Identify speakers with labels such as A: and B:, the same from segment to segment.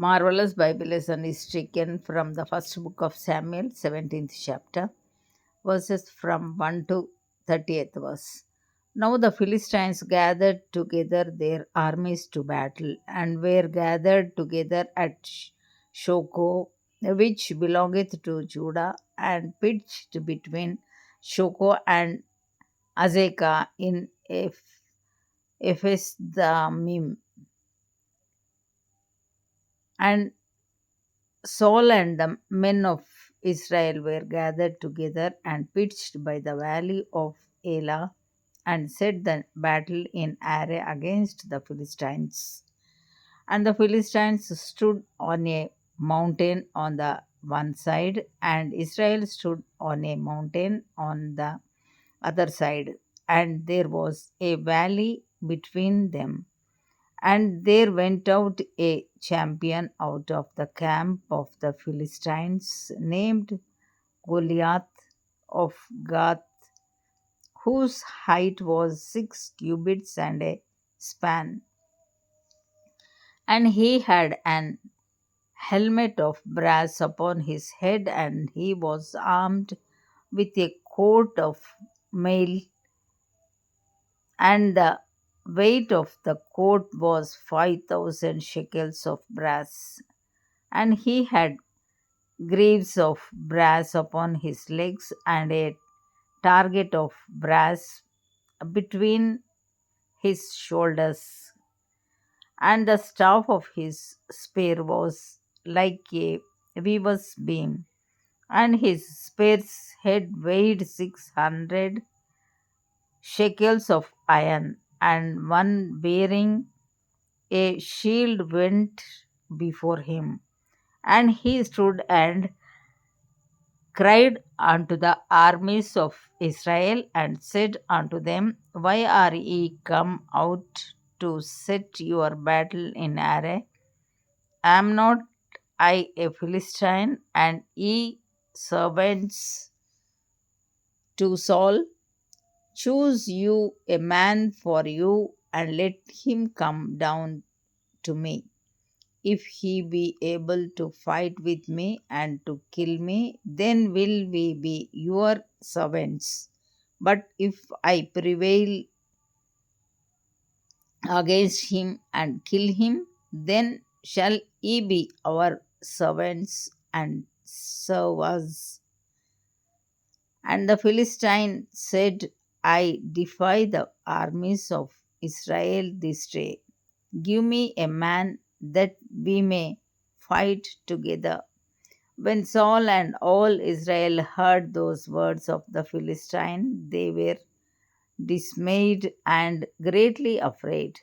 A: Marvelous Bible lesson is taken from the first book of Samuel, 17th chapter, verses from 1 to 30th verse. Now the Philistines gathered together their armies to battle, and were gathered together at Shoko, which belongeth to Judah, and pitched between Shoko and Azekah in Ephes the Mim. And Saul and the men of Israel were gathered together and pitched by the valley of Elah and set the battle in array against the Philistines. And the Philistines stood on a mountain on the one side, and Israel stood on a mountain on the other side, and there was a valley between them. And there went out a champion out of the camp of the Philistines, named Goliath of Gath, whose height was 6 cubits and a span. And he had an helmet of brass upon his head, and he was armed with a coat of mail, and the weight of the coat was 5,000 shekels of brass. And he had greaves of brass upon his legs, and a target of brass between his shoulders. And the staff of his spear was like a weaver's beam, and his spear's head weighed 600 shekels of iron, and one bearing a shield went before him. And he stood and cried unto the armies of Israel, and said unto them, Why are ye come out to set your battle in array? Am not I a Philistine, and ye servants to Saul? Choose you a man for you, and let him come down to me. If he be able to fight with me and to kill me, then will we be your servants. But if I prevail against him and kill him, then shall ye be our servants and serve us. And the Philistine said, I defy the armies of Israel this day. Give me a man that we may fight together. When Saul and all Israel heard those words of the Philistine, they were dismayed and greatly afraid.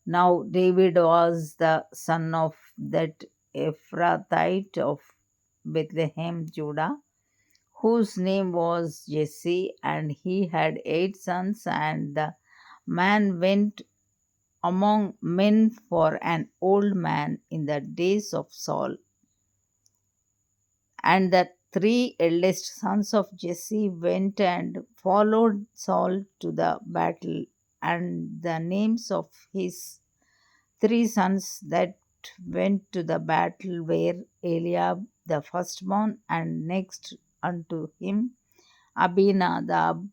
A: Now David was the son of that Ephrathite of Bethlehem, Judah, whose name was Jesse, and he had 8 sons. And the man went among men for an old man in the days of Saul. And the 3 eldest sons of Jesse went and followed Saul to the battle. And the names of his 3 sons that went to the battle were Eliab the firstborn, and next unto him Abinadab,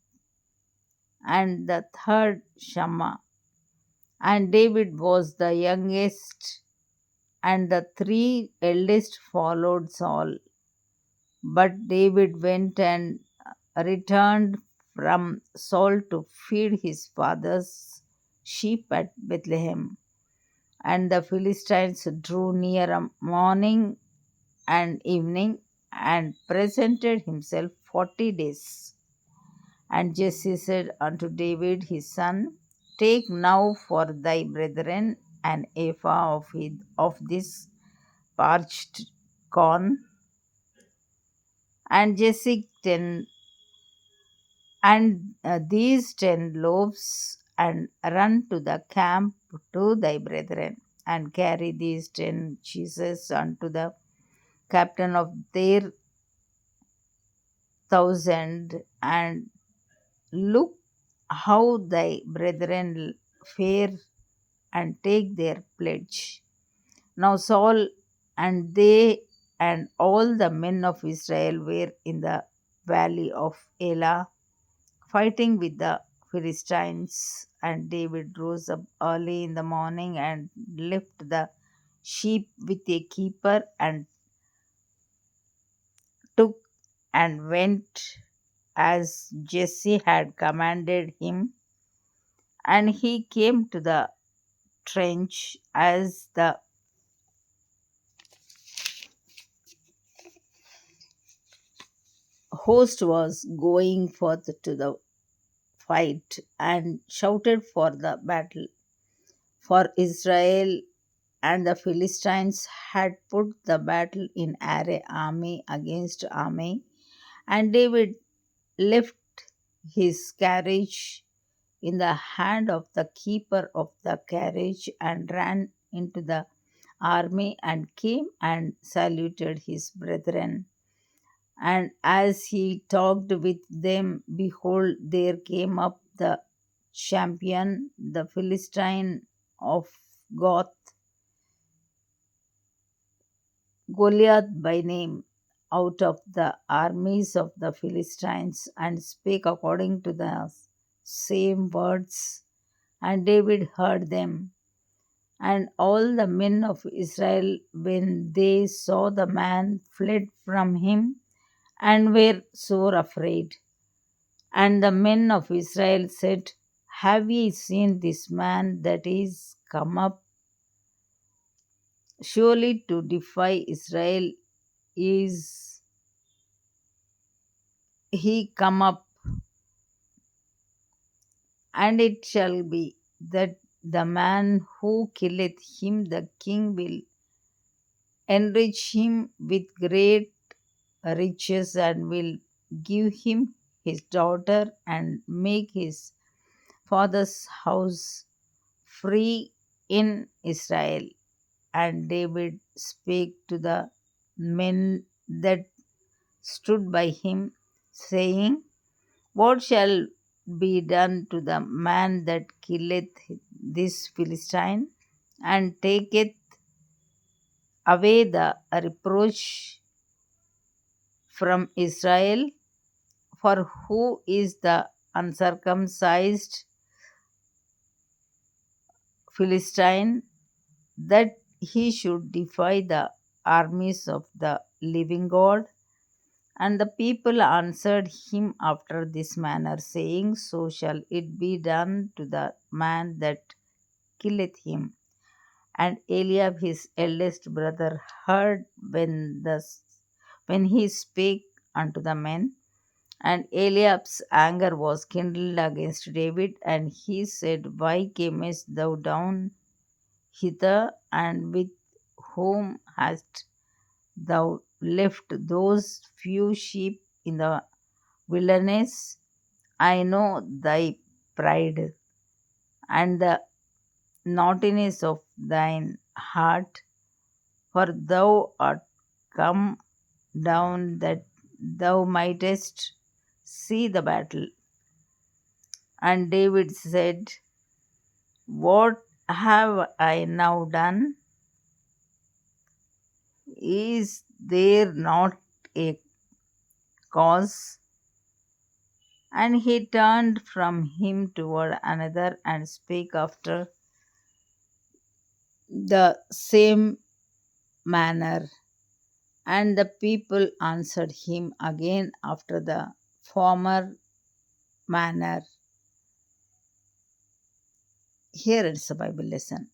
A: and the third Shammah. And David was the youngest, and the 3 eldest followed Saul. But David went and returned from Saul to feed his father's sheep at Bethlehem. And the Philistines drew near morning and evening, and presented himself 40 days. And Jesse said unto David his son, Take now for thy brethren an ephah of this parched corn, and Jesse these 10 loaves, and run to the camp to thy brethren, and carry these 10 cheeses unto the captain of their 1,000, and look how thy brethren fare, and take their pledge. Now Saul and they and all the men of Israel were in the valley of Elah fighting with the Philistines. And David rose up early in the morning and left the sheep with a keeper and took and went as Jesse had commanded him. And he came to the trench as the host was going forth to the fight and shouted for the battle. For Israel and the Philistines had put the battle in array, army against army. And David left his carriage in the hand of the keeper of the carriage and ran into the army and came and saluted his brethren. And as he talked with them, behold, there came up the champion, the Philistine of Goth, Goliath by name, out of the armies of the Philistines, and spake according to the same words. And David heard them. And all the men of Israel, when they saw the man, fled from him and were sore afraid. And the men of Israel said, have ye seen this man that is come up? Surely to defy Israel is he come up, and it shall be that the man who killeth him, the king will enrich him with great riches and will give him his daughter and make his father's house free in Israel. And David spake to the men that stood by him, saying, what shall be done to the man that killeth this Philistine, and taketh away the reproach from Israel? For who is the uncircumcised Philistine that he should defy the armies of the living God? And the people answered him after this manner, saying, so shall it be done to the man that killeth him. And Eliab his eldest brother heard when he spake unto the men. And Eliab's anger was kindled against David, and he said, why camest thou down hither, and with whom hast thou left those few sheep in the wilderness? I know thy pride and the naughtiness of thine heart, for thou art come down that thou mightest see the battle. And David said, what have I now done? Is there not a cause? And he turned from him toward another and spake after the same manner. And the people answered him again after the former manner. Here is a Bible lesson.